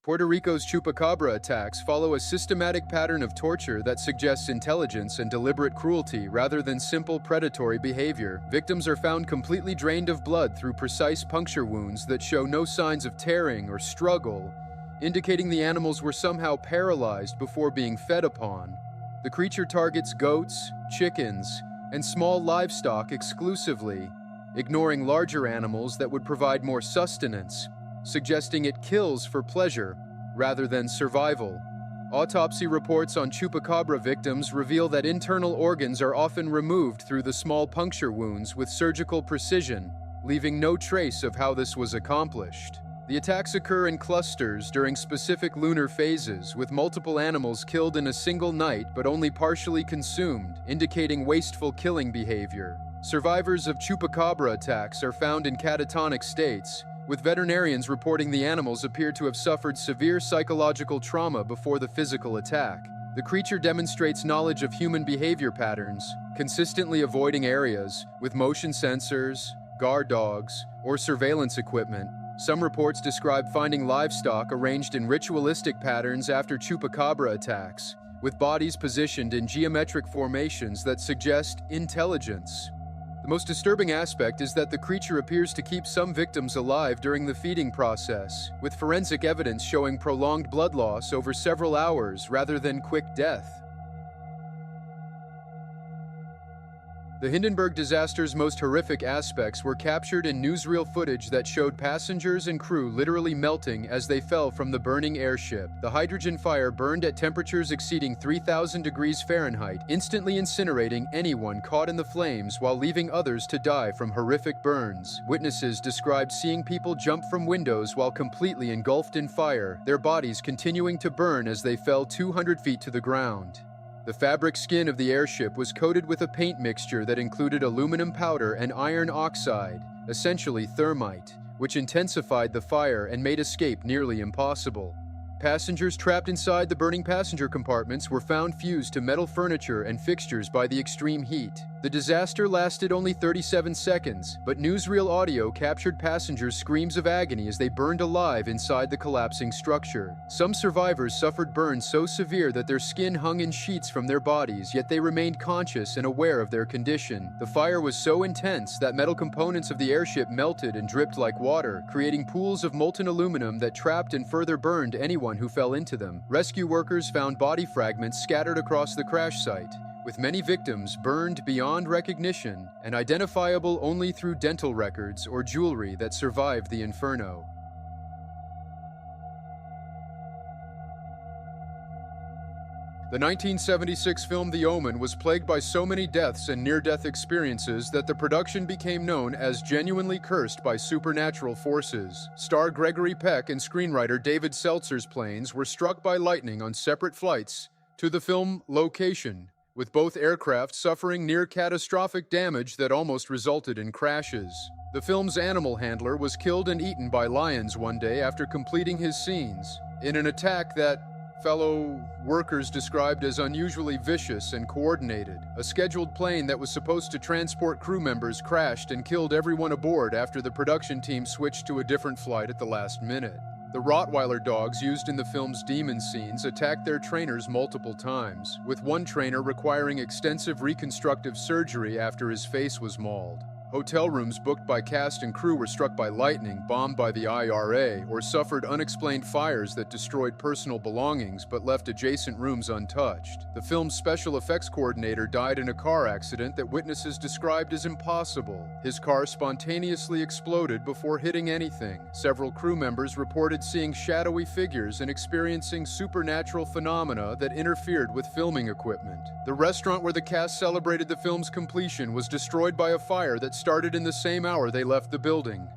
Puerto Rico's chupacabra attacks follow a systematic pattern of torture that suggests intelligence and deliberate cruelty rather than simple predatory behavior. Victims are found completely drained of blood through precise puncture wounds that show no signs of tearing or struggle, indicating the animals were somehow paralyzed before being fed upon. The creature targets goats, chickens, and small livestock exclusively, ignoring larger animals that would provide more sustenance, suggesting it kills for pleasure rather than survival. Autopsy reports on chupacabra victims reveal that internal organs are often removed through the small puncture wounds with surgical precision, leaving no trace of how this was accomplished. The attacks occur in clusters during specific lunar phases, with multiple animals killed in a single night but only partially consumed, indicating wasteful killing behavior. Survivors of chupacabra attacks are found in catatonic states, with veterinarians reporting the animals appear to have suffered severe psychological trauma before the physical attack. The creature demonstrates knowledge of human behavior patterns, consistently avoiding areas with motion sensors, guard dogs, or surveillance equipment. Some reports describe finding livestock arranged in ritualistic patterns after chupacabra attacks, with bodies positioned in geometric formations that suggest intelligence. The most disturbing aspect is that the creature appears to keep some victims alive during the feeding process, with forensic evidence showing prolonged blood loss over several hours rather than quick death. The Hindenburg disaster's most horrific aspects were captured in newsreel footage that showed passengers and crew literally melting as they fell from the burning airship. The hydrogen fire burned at temperatures exceeding 3,000 degrees Fahrenheit, instantly incinerating anyone caught in the flames while leaving others to die from horrific burns. Witnesses described seeing people jump from windows while completely engulfed in fire, their bodies continuing to burn as they fell 200 feet to the ground. The fabric skin of the airship was coated with a paint mixture that included aluminum powder and iron oxide, essentially thermite, which intensified the fire and made escape nearly impossible. Passengers trapped inside the burning passenger compartments were found fused to metal furniture and fixtures by the extreme heat. The disaster lasted only 37 seconds, but newsreel audio captured passengers' screams of agony as they burned alive inside the collapsing structure. Some survivors suffered burns so severe that their skin hung in sheets from their bodies, yet they remained conscious and aware of their condition. The fire was so intense that metal components of the airship melted and dripped like water, creating pools of molten aluminum that trapped and further burned anyone who fell into them. Rescue workers found body fragments scattered across the crash site, with many victims burned beyond recognition and identifiable only through dental records or jewelry that survived the inferno. The 1976 film The Omen was plagued by so many deaths and near-death experiences that the production became known as genuinely cursed by supernatural forces. Star Gregory Peck and screenwriter David Seltzer's planes were struck by lightning on separate flights to the film location, with both aircraft suffering near-catastrophic damage that almost resulted in crashes. The film's animal handler was killed and eaten by lions one day after completing his scenes, in an attack that fellow workers described as unusually vicious and coordinated. A scheduled plane that was supposed to transport crew members crashed and killed everyone aboard after the production team switched to a different flight at the last minute. The Rottweiler dogs used in the film's demon scenes attacked their trainers multiple times, with one trainer requiring extensive reconstructive surgery after his face was mauled. Hotel rooms booked by cast and crew were struck by lightning, bombed by the IRA, or suffered unexplained fires that destroyed personal belongings but left adjacent rooms untouched. The film's special effects coordinator died in a car accident that witnesses described as impossible. His car spontaneously exploded before hitting anything. Several crew members reported seeing shadowy figures and experiencing supernatural phenomena that interfered with filming equipment. The restaurant where the cast celebrated the film's completion was destroyed by a fire that started in the same hour they left the building.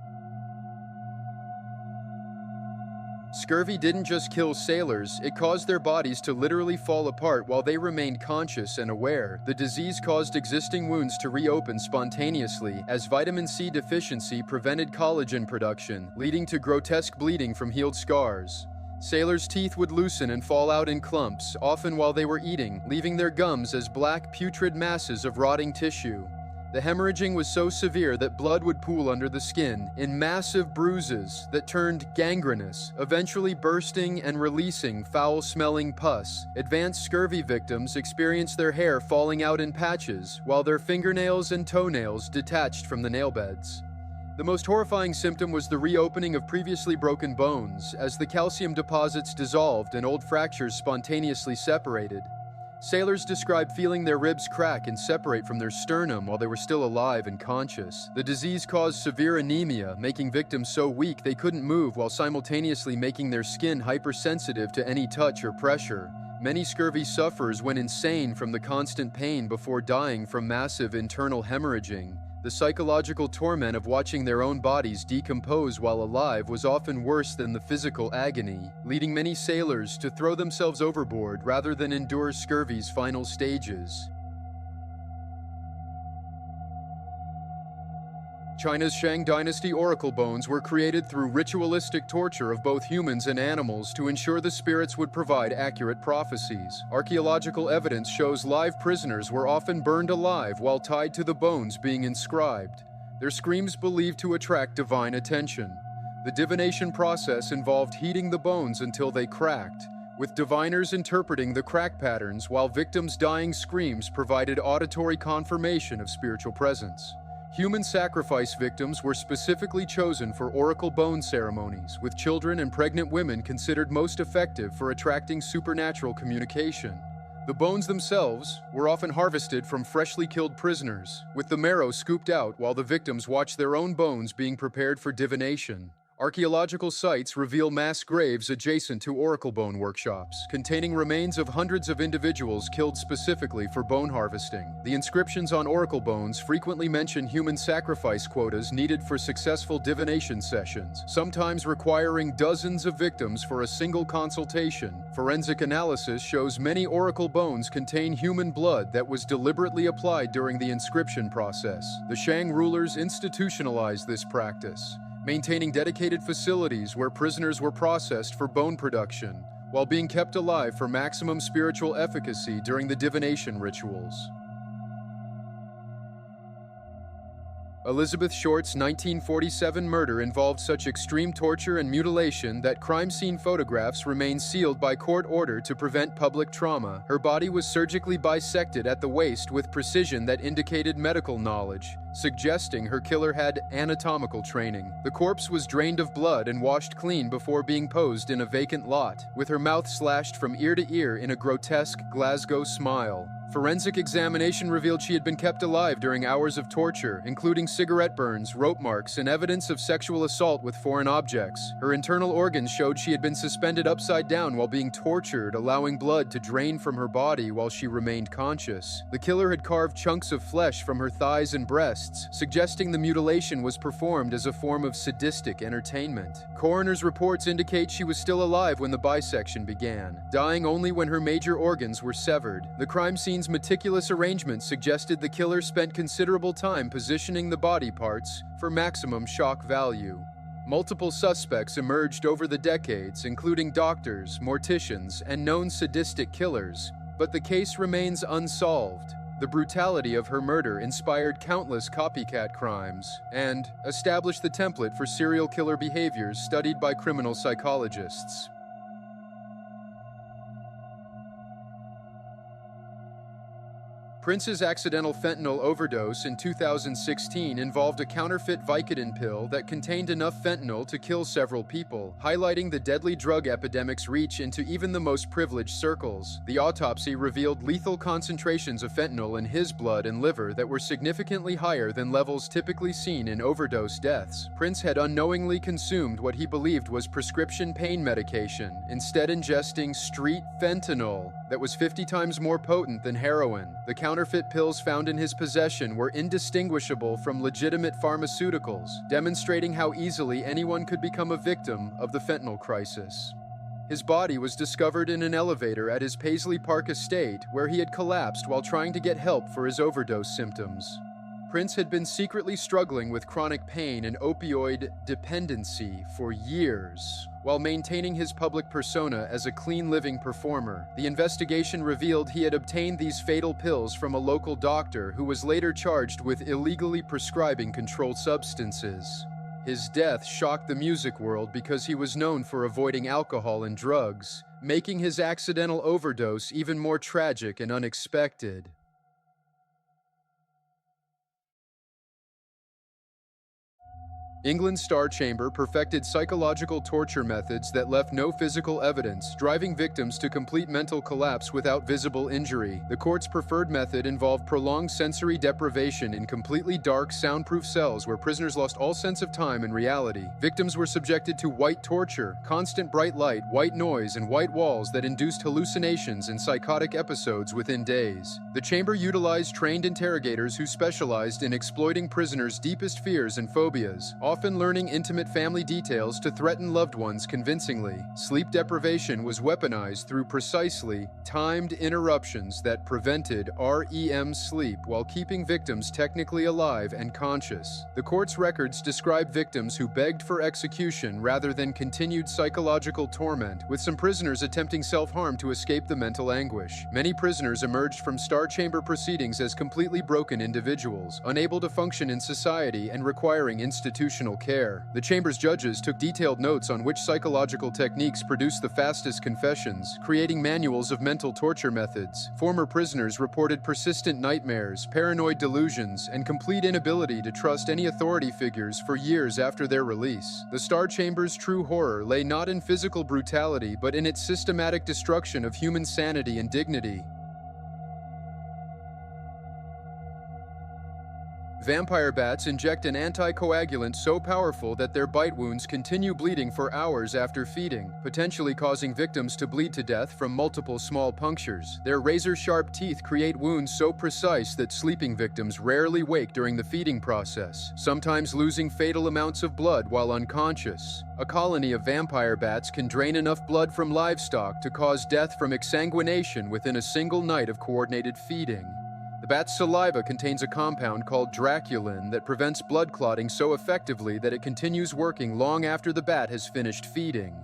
Scurvy didn't just kill sailors, it caused their bodies to literally fall apart while they remained conscious and aware. The disease caused existing wounds to reopen spontaneously, as vitamin C deficiency prevented collagen production, leading to grotesque bleeding from healed scars. Sailors' teeth would loosen and fall out in clumps, often while they were eating, leaving their gums as black, putrid masses of rotting tissue. The hemorrhaging was so severe that blood would pool under the skin in massive bruises that turned gangrenous, eventually bursting and releasing foul-smelling pus. Advanced scurvy victims experienced their hair falling out in patches, while their fingernails and toenails detached from the nail beds. The most horrifying symptom was the reopening of previously broken bones, as the calcium deposits dissolved and old fractures spontaneously separated. Sailors described feeling their ribs crack and separate from their sternum while they were still alive and conscious. The disease caused severe anemia, making victims so weak they couldn't move while simultaneously making their skin hypersensitive to any touch or pressure. Many scurvy sufferers went insane from the constant pain before dying from massive internal hemorrhaging. The psychological torment of watching their own bodies decompose while alive was often worse than the physical agony, leading many sailors to throw themselves overboard rather than endure scurvy's final stages. China's Shang Dynasty oracle bones were created through ritualistic torture of both humans and animals to ensure the spirits would provide accurate prophecies. Archaeological evidence shows live prisoners were often burned alive while tied to the bones being inscribed, their screams believed to attract divine attention. The divination process involved heating the bones until they cracked, with diviners interpreting the crack patterns while victims' dying screams provided auditory confirmation of spiritual presence. Human sacrifice victims were specifically chosen for oracle bone ceremonies, with children and pregnant women considered most effective for attracting supernatural communication. The bones themselves were often harvested from freshly killed prisoners, with the marrow scooped out while the victims watched their own bones being prepared for divination. Archaeological sites reveal mass graves adjacent to oracle bone workshops, containing remains of hundreds of individuals killed specifically for bone harvesting. The inscriptions on oracle bones frequently mention human sacrifice quotas needed for successful divination sessions, sometimes requiring dozens of victims for a single consultation. Forensic analysis shows many oracle bones contain human blood that was deliberately applied during the inscription process. The Shang rulers institutionalized this practice, maintaining dedicated facilities where prisoners were processed for bone production, while being kept alive for maximum spiritual efficacy during the divination rituals. Elizabeth Short's 1947 murder involved such extreme torture and mutilation that crime scene photographs remain sealed by court order to prevent public trauma. Her body was surgically bisected at the waist with precision that indicated medical knowledge, suggesting her killer had anatomical training. The corpse was drained of blood and washed clean before being posed in a vacant lot, with her mouth slashed from ear to ear in a grotesque Glasgow smile. Forensic examination revealed she had been kept alive during hours of torture, including cigarette burns, rope marks, and evidence of sexual assault with foreign objects. Her internal organs showed she had been suspended upside down while being tortured, allowing blood to drain from her body while she remained conscious. The killer had carved chunks of flesh from her thighs and breasts, suggesting the mutilation was performed as a form of sadistic entertainment. Coroner's reports indicate she was still alive when the bisection began, dying only when her major organs were severed. The crime scene's meticulous arrangement suggested the killer spent considerable time positioning the body parts for maximum shock value. Multiple suspects emerged over the decades, including doctors, morticians, and known sadistic killers, but the case remains unsolved. The brutality of her murder inspired countless copycat crimes and established the template for serial killer behaviors studied by criminal psychologists. Prince's accidental fentanyl overdose in 2016 involved a counterfeit Vicodin pill that contained enough fentanyl to kill several people, highlighting the deadly drug epidemic's reach into even the most privileged circles. The autopsy revealed lethal concentrations of fentanyl in his blood and liver that were significantly higher than levels typically seen in overdose deaths. Prince had unknowingly consumed what he believed was prescription pain medication, instead ingesting street fentanyl that was 50 times more potent than heroin. The counterfeit pills found in his possession were indistinguishable from legitimate pharmaceuticals, demonstrating how easily anyone could become a victim of the fentanyl crisis. His body was discovered in an elevator at his Paisley Park estate, where he had collapsed while trying to get help for his overdose symptoms. Prince had been secretly struggling with chronic pain and opioid dependency for years, while maintaining his public persona as a clean-living performer. The investigation revealed he had obtained these fatal pills from a local doctor who was later charged with illegally prescribing controlled substances. His death shocked the music world because he was known for avoiding alcohol and drugs, making his accidental overdose even more tragic and unexpected. England's Star Chamber perfected psychological torture methods that left no physical evidence, driving victims to complete mental collapse without visible injury. The court's preferred method involved prolonged sensory deprivation in completely dark, soundproof cells where prisoners lost all sense of time and reality. Victims were subjected to white torture, constant bright light, white noise, and white walls that induced hallucinations and psychotic episodes within days. The chamber utilized trained interrogators who specialized in exploiting prisoners' deepest fears and phobias, often learning intimate family details to threaten loved ones convincingly. Sleep deprivation was weaponized through precisely timed interruptions that prevented REM sleep while keeping victims technically alive and conscious. The court's records describe victims who begged for execution rather than continued psychological torment, with some prisoners attempting self-harm to escape the mental anguish. Many prisoners emerged from Star Chamber proceedings as completely broken individuals, unable to function in society and requiring institutional care. The chamber's judges took detailed notes on which psychological techniques produced the fastest confessions, creating manuals of mental torture methods. Former prisoners reported persistent nightmares, paranoid delusions, and complete inability to trust any authority figures for years after their release. The Star Chamber's true horror lay not in physical brutality, but in its systematic destruction of human sanity and dignity. Vampire bats inject an anticoagulant so powerful that their bite wounds continue bleeding for hours after feeding, potentially causing victims to bleed to death from multiple small punctures. Their razor-sharp teeth create wounds so precise that sleeping victims rarely wake during the feeding process, sometimes losing fatal amounts of blood while unconscious. A colony of vampire bats can drain enough blood from livestock to cause death from exsanguination within a single night of coordinated feeding. The bat's saliva contains a compound called draculin that prevents blood clotting so effectively that it continues working long after the bat has finished feeding.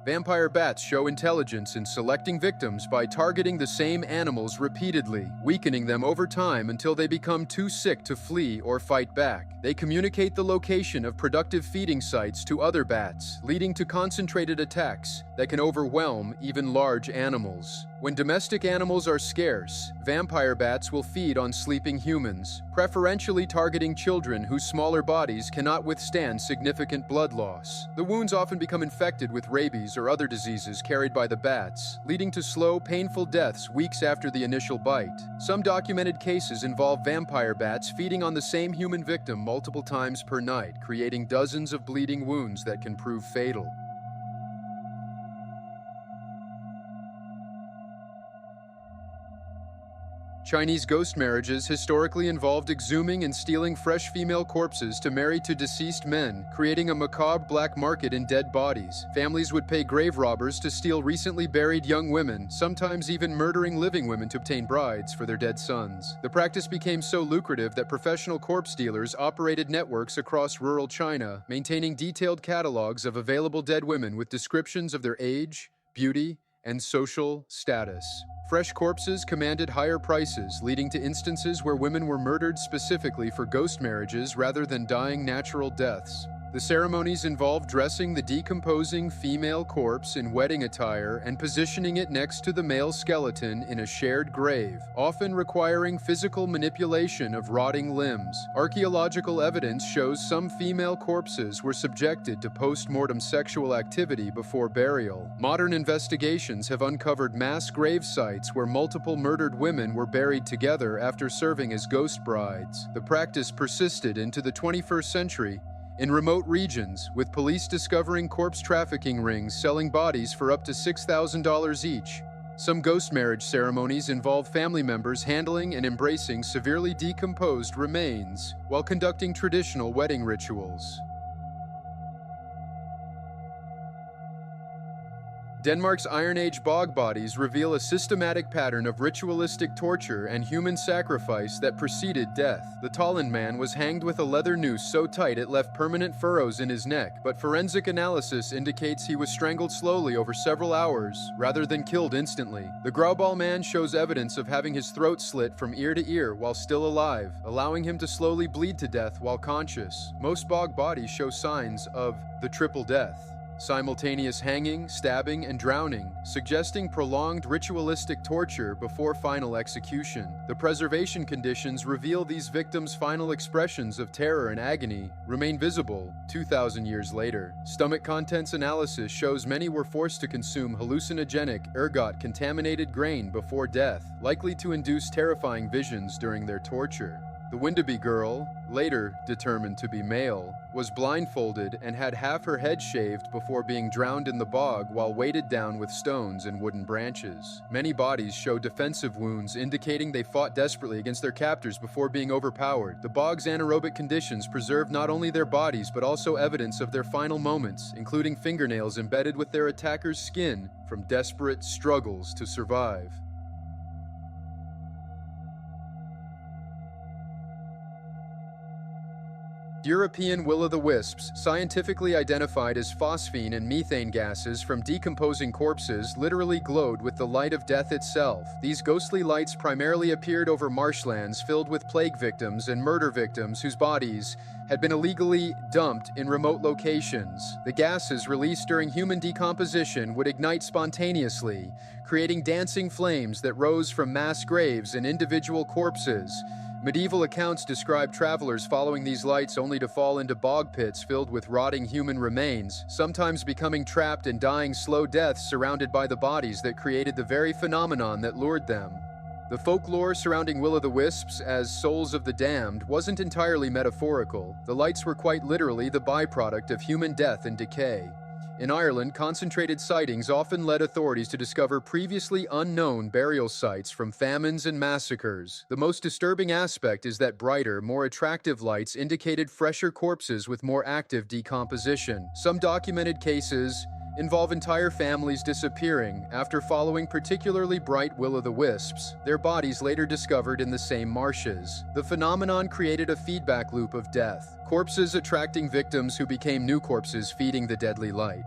Vampire bats show intelligence in selecting victims by targeting the same animals repeatedly, weakening them over time until they become too sick to flee or fight back. They communicate the location of productive feeding sites to other bats, leading to concentrated attacks that can overwhelm even large animals. When domestic animals are scarce, vampire bats will feed on sleeping humans, preferentially targeting children whose smaller bodies cannot withstand significant blood loss. The wounds often become infected with rabies or other diseases carried by the bats, leading to slow, painful deaths weeks after the initial bite. Some documented cases involve vampire bats feeding on the same human victim multiple times per night, creating dozens of bleeding wounds that can prove fatal. Chinese ghost marriages historically involved exhuming and stealing fresh female corpses to marry to deceased men, creating a macabre black market in dead bodies. Families would pay grave robbers to steal recently buried young women, sometimes even murdering living women to obtain brides for their dead sons. The practice became so lucrative that professional corpse dealers operated networks across rural China, maintaining detailed catalogs of available dead women with descriptions of their age, beauty, and social status. Fresh corpses commanded higher prices, leading to instances where women were murdered specifically for ghost marriages rather than dying natural deaths. The ceremonies involved dressing the decomposing female corpse in wedding attire and positioning it next to the male skeleton in a shared grave, often requiring physical manipulation of rotting limbs. Archaeological evidence shows some female corpses were subjected to post-mortem sexual activity before burial. Modern investigations have uncovered mass grave sites where multiple murdered women were buried together after serving as ghost brides. The practice persisted into the 21st century, in remote regions, with police discovering corpse trafficking rings selling bodies for up to $6,000 each. Some ghost marriage ceremonies involve family members handling and embracing severely decomposed remains while conducting traditional wedding rituals. Denmark's Iron Age bog bodies reveal a systematic pattern of ritualistic torture and human sacrifice that preceded death. The Tolland man was hanged with a leather noose so tight it left permanent furrows in his neck, but forensic analysis indicates he was strangled slowly over several hours, rather than killed instantly. The Grauball man shows evidence of having his throat slit from ear to ear while still alive, allowing him to slowly bleed to death while conscious. Most bog bodies show signs of the triple death: simultaneous hanging, stabbing, and drowning, suggesting prolonged ritualistic torture before final execution. The preservation conditions reveal these victims' final expressions of terror and agony remain visible 2,000 years later. Stomach contents analysis shows many were forced to consume hallucinogenic, ergot-contaminated grain before death, likely to induce terrifying visions during their torture. The Windaby girl, later determined to be male, was blindfolded and had half her head shaved before being drowned in the bog while weighted down with stones and wooden branches. Many bodies show defensive wounds indicating they fought desperately against their captors before being overpowered. The bog's anaerobic conditions preserve not only their bodies but also evidence of their final moments, including fingernails embedded with their attacker's skin from desperate struggles to survive. European will-o'-the-wisps, scientifically identified as phosphine and methane gases from decomposing corpses, literally glowed with the light of death itself. These ghostly lights primarily appeared over marshlands filled with plague victims and murder victims whose bodies had been illegally dumped in remote locations. The gases released during human decomposition would ignite spontaneously, creating dancing flames that rose from mass graves and individual corpses. Medieval accounts describe travelers following these lights only to fall into bog pits filled with rotting human remains, sometimes becoming trapped and dying slow deaths surrounded by the bodies that created the very phenomenon that lured them. The folklore surrounding will-o'-the-wisps as souls of the damned wasn't entirely metaphorical. The lights were quite literally the byproduct of human death and decay. In Ireland, concentrated sightings often led authorities to discover previously unknown burial sites from famines and massacres. The most disturbing aspect is that brighter, more attractive lights indicated fresher corpses with more active decomposition. Some documented cases involve entire families disappearing after following particularly bright will-o'-the-wisps, their bodies later discovered in the same marshes. The phenomenon created a feedback loop of death, corpses attracting victims who became new corpses feeding the deadly light.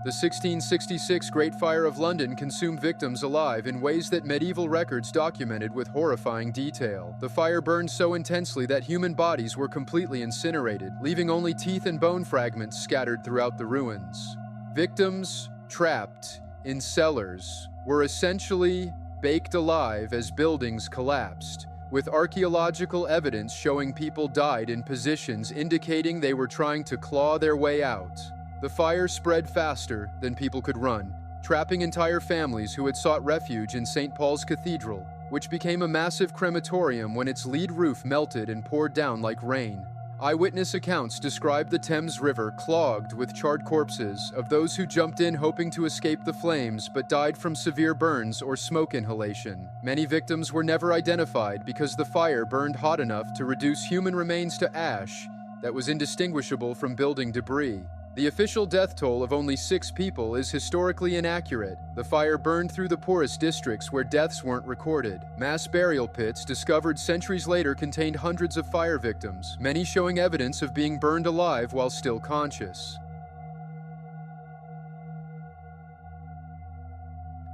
The 1666 Great Fire of London consumed victims alive in ways that medieval records documented with horrifying detail. The fire burned so intensely that human bodies were completely incinerated, leaving only teeth and bone fragments scattered throughout the ruins. Victims, trapped in cellars, were essentially baked alive as buildings collapsed, with archaeological evidence showing people died in positions indicating they were trying to claw their way out. The fire spread faster than people could run, trapping entire families who had sought refuge in St. Paul's Cathedral, which became a massive crematorium when its lead roof melted and poured down like rain. Eyewitness accounts described the Thames River clogged with charred corpses of those who jumped in hoping to escape the flames but died from severe burns or smoke inhalation. Many victims were never identified because the fire burned hot enough to reduce human remains to ash that was indistinguishable from building debris. The official death toll of only 6 people is historically inaccurate. The fire burned through the poorest districts where deaths weren't recorded. Mass burial pits discovered centuries later contained hundreds of fire victims, many showing evidence of being burned alive while still conscious.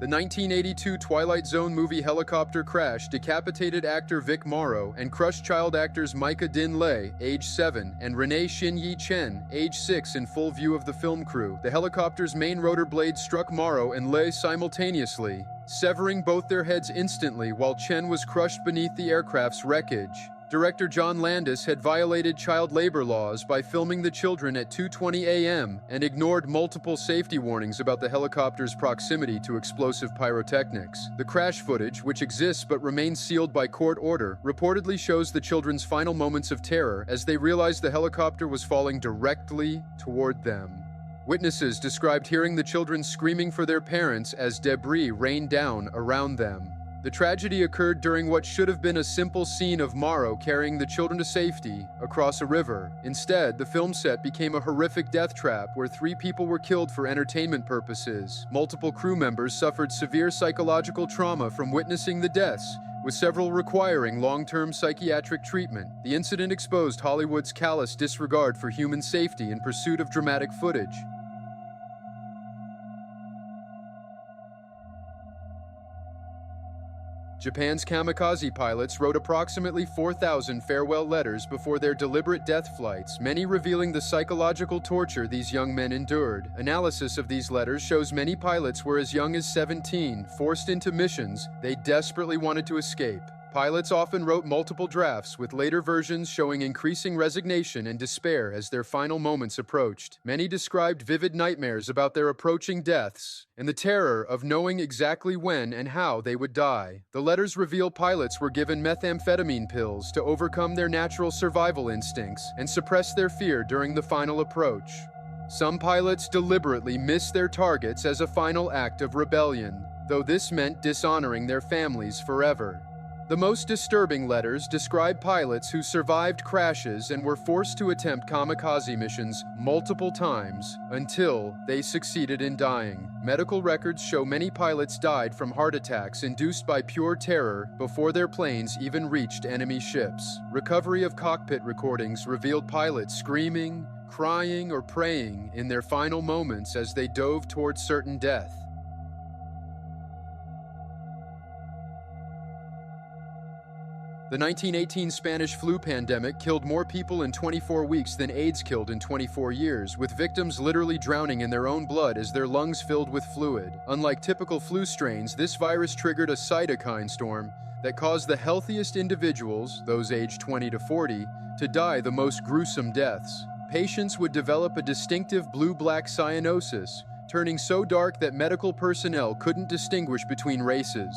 The 1982 Twilight Zone movie helicopter crash decapitated actor Vic Morrow and crushed child actors Micah Din Lei, age 7, and Renee Shin-Yi Chen, age 6, in full view of the film crew. The helicopter's main rotor blade struck Morrow and Lei simultaneously, severing both their heads instantly while Chen was crushed beneath the aircraft's wreckage. Director John Landis had violated child labor laws by filming the children at 2:20 a.m. and ignored multiple safety warnings about the helicopter's proximity to explosive pyrotechnics. The crash footage, which exists but remains sealed by court order, reportedly shows the children's final moments of terror as they realized the helicopter was falling directly toward them. Witnesses described hearing the children screaming for their parents as debris rained down around them. The tragedy occurred during what should have been a simple scene of Morrow carrying the children to safety across a river. Instead, the film set became a horrific death trap where 3 people were killed for entertainment purposes. Multiple crew members suffered severe psychological trauma from witnessing the deaths, with several requiring long-term psychiatric treatment. The incident exposed Hollywood's callous disregard for human safety in pursuit of dramatic footage. Japan's kamikaze pilots wrote approximately 4,000 farewell letters before their deliberate death flights, many revealing the psychological torture these young men endured. Analysis of these letters shows many pilots were as young as 17, forced into missions they desperately wanted to escape. Pilots often wrote multiple drafts, with later versions showing increasing resignation and despair as their final moments approached. Many described vivid nightmares about their approaching deaths and the terror of knowing exactly when and how they would die. The letters reveal pilots were given methamphetamine pills to overcome their natural survival instincts and suppress their fear during the final approach. Some pilots deliberately missed their targets as a final act of rebellion, though this meant dishonoring their families forever. The most disturbing letters describe pilots who survived crashes and were forced to attempt kamikaze missions multiple times until they succeeded in dying. Medical records show many pilots died from heart attacks induced by pure terror before their planes even reached enemy ships. Recovery of cockpit recordings revealed pilots screaming, crying, or praying in their final moments as they dove towards certain death. The 1918 Spanish flu pandemic killed more people in 24 weeks than AIDS killed in 24 years, with victims literally drowning in their own blood as their lungs filled with fluid. Unlike typical flu strains, this virus triggered a cytokine storm that caused the healthiest individuals, those aged 20 to 40, to die the most gruesome deaths. Patients would develop a distinctive blue-black cyanosis, turning so dark that medical personnel couldn't distinguish between races.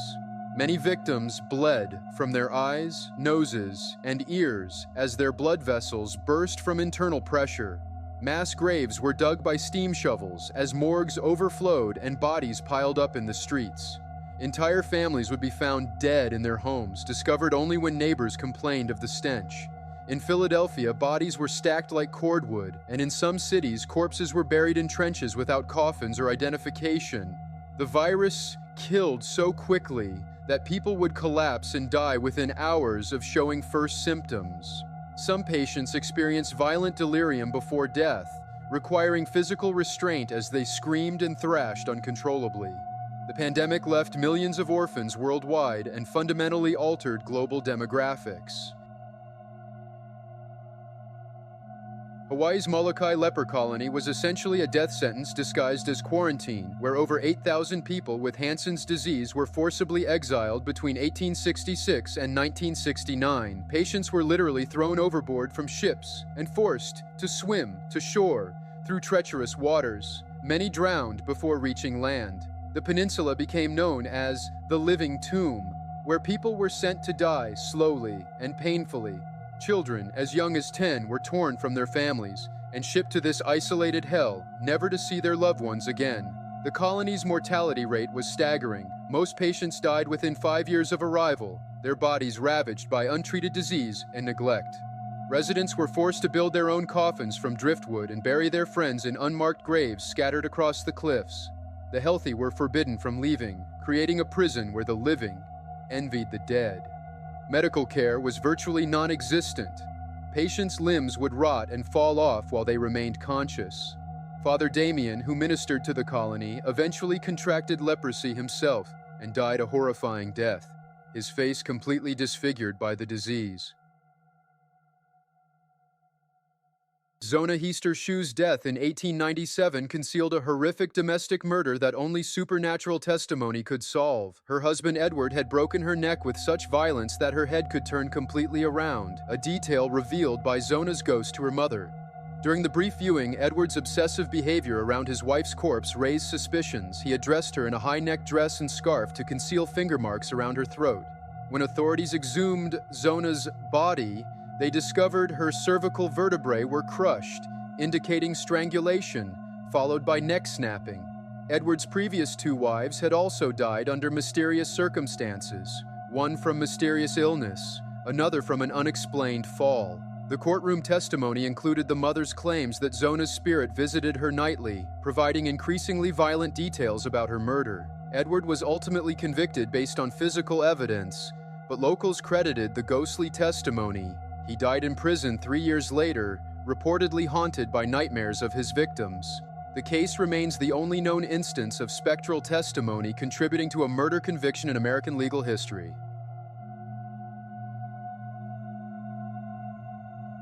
Many victims bled from their eyes, noses, and ears as their blood vessels burst from internal pressure. Mass graves were dug by steam shovels as morgues overflowed and bodies piled up in the streets. Entire families would be found dead in their homes, discovered only when neighbors complained of the stench. In Philadelphia, bodies were stacked like cordwood, and in some cities, corpses were buried in trenches without coffins or identification. The virus killed so quickly that people would collapse and die within hours of showing first symptoms. Some patients experienced violent delirium before death, requiring physical restraint as they screamed and thrashed uncontrollably. The pandemic left millions of orphans worldwide and fundamentally altered global demographics. Hawaii's Molokai leper colony was essentially a death sentence disguised as quarantine, where over 8,000 people with Hansen's disease were forcibly exiled between 1866 and 1969. Patients were literally thrown overboard from ships and forced to swim to shore through treacherous waters. Many drowned before reaching land. The peninsula became known as the Living Tomb, where people were sent to die slowly and painfully. Children as young as 10 were torn from their families and shipped to this isolated hell, never to see their loved ones again. The colony's mortality rate was staggering. Most patients died within 5 years of arrival, their bodies ravaged by untreated disease and neglect. Residents were forced to build their own coffins from driftwood and bury their friends in unmarked graves scattered across the cliffs. The healthy were forbidden from leaving, creating a prison where the living envied the dead. Medical care was virtually non-existent. Patients' limbs would rot and fall off while they remained conscious. Father Damien, who ministered to the colony, eventually contracted leprosy himself and died a horrifying death, his face completely disfigured by the disease. Zona Heaster-Schu's death in 1897 concealed a horrific domestic murder that only supernatural testimony could solve. Her husband Edward had broken her neck with such violence that her head could turn completely around, a detail revealed by Zona's ghost to her mother. During the brief viewing, Edward's obsessive behavior around his wife's corpse raised suspicions. He had dressed her in a high-necked dress and scarf to conceal finger marks around her throat. When authorities exhumed Zona's body, they discovered her cervical vertebrae were crushed, indicating strangulation, followed by neck snapping. Edward's previous two wives had also died under mysterious circumstances, one from mysterious illness, another from an unexplained fall. The courtroom testimony included the mother's claims that Zona's spirit visited her nightly, providing increasingly violent details about her murder. Edward was ultimately convicted based on physical evidence, but locals credited the ghostly testimony. He died in prison 3 years later, reportedly haunted by nightmares of his victims. The case remains the only known instance of spectral testimony contributing to a murder conviction in American legal history.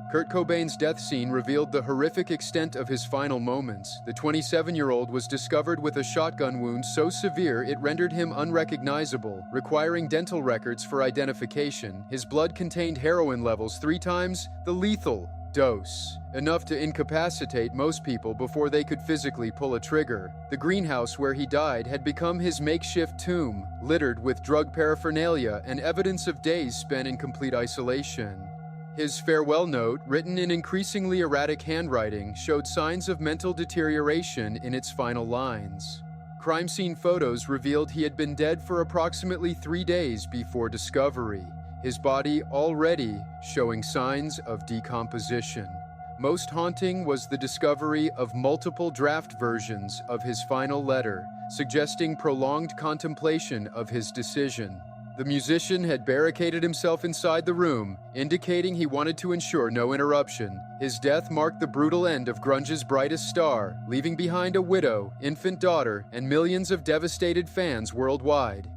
Kurt Cobain's death scene revealed the horrific extent of his final moments. The 27-year-old was discovered with a shotgun wound so severe it rendered him unrecognizable, requiring dental records for identification. His blood contained heroin levels 3 times the lethal dose, enough to incapacitate most people before they could physically pull a trigger. The greenhouse where he died had become his makeshift tomb, littered with drug paraphernalia and evidence of days spent in complete isolation. His farewell note, written in increasingly erratic handwriting, showed signs of mental deterioration in its final lines. Crime scene photos revealed he had been dead for approximately 3 days before discovery, his body already showing signs of decomposition. Most haunting was the discovery of multiple draft versions of his final letter, suggesting prolonged contemplation of his decision. The musician had barricaded himself inside the room, indicating he wanted to ensure no interruption. His death marked the brutal end of grunge's brightest star, leaving behind a widow, infant daughter, and millions of devastated fans worldwide.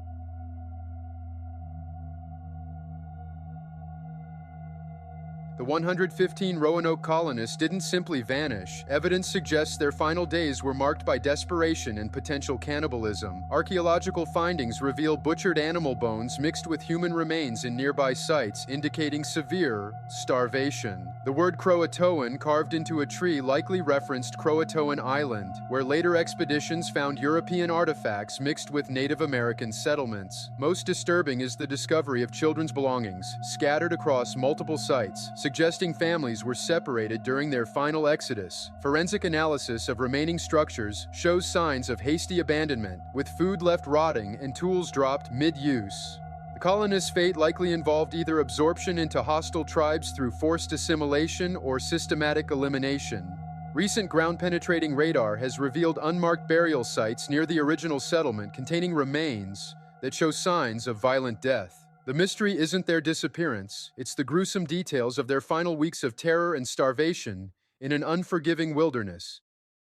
The 115 Roanoke colonists didn't simply vanish. Evidence suggests their final days were marked by desperation and potential cannibalism. Archaeological findings reveal butchered animal bones mixed with human remains in nearby sites, indicating severe starvation. The word Croatoan carved into a tree likely referenced Croatoan Island, where later expeditions found European artifacts mixed with Native American settlements. Most disturbing is the discovery of children's belongings, scattered across multiple sites, suggesting families were separated during their final exodus. Forensic analysis of remaining structures shows signs of hasty abandonment, with food left rotting and tools dropped mid-use. The colonists' fate likely involved either absorption into hostile tribes through forced assimilation or systematic elimination. Recent ground-penetrating radar has revealed unmarked burial sites near the original settlement containing remains that show signs of violent death. The mystery isn't their disappearance, it's the gruesome details of their final weeks of terror and starvation in an unforgiving wilderness.